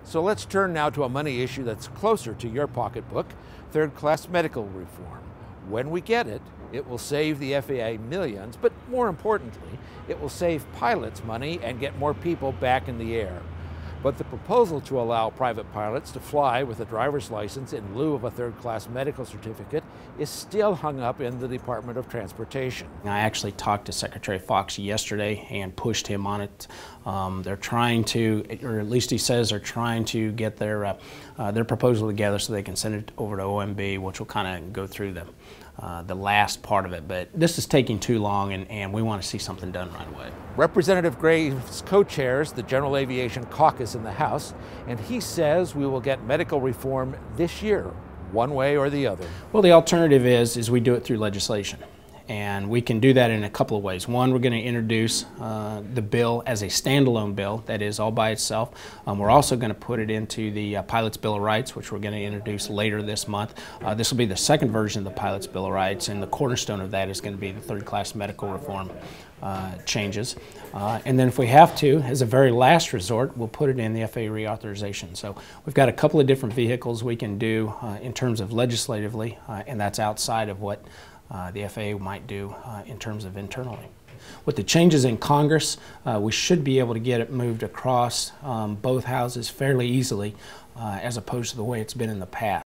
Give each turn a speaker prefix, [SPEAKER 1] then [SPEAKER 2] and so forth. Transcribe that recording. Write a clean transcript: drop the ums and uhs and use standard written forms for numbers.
[SPEAKER 1] So let's turn now to a money issue that's closer to your pocketbook, third-class medical reform. When we get it, it will save the FAA millions, but more importantly, it will save pilots money and get more people back in the air. But the proposal to allow private pilots to fly with a driver's license in lieu of a third-class medical certificate is still hung up in the Department of Transportation.
[SPEAKER 2] I actually talked to Secretary Fox yesterday and pushed him on it. They're trying to, or at least he says they're trying to get their proposal together so they can send it over to OMB, which will kind of go through the last part of it. But this is taking too long, and we want to see something done right away.
[SPEAKER 1] Representative Graves co-chairs the General Aviation Caucus in the House, and he says we will get medical reform this year, one way or the other.
[SPEAKER 2] Well, the alternative is we do it through legislation. And we can do that in a couple of ways. One, we're going to introduce the bill as a standalone bill, that is all by itself. We're also going to put it into the Pilot's Bill of Rights, which we're going to introduce later this month. This will be the second version of the Pilot's Bill of Rights, and the cornerstone of that is going to be the third-class medical reform changes. And then if we have to, as a very last resort, we'll put it in the FAA reauthorization. So we've got a couple of different vehicles we can do in terms of legislatively, and that's outside of what the FAA might do in terms of internally. With the changes in Congress, we should be able to get it moved across both houses fairly easily as opposed to the way it's been in the past.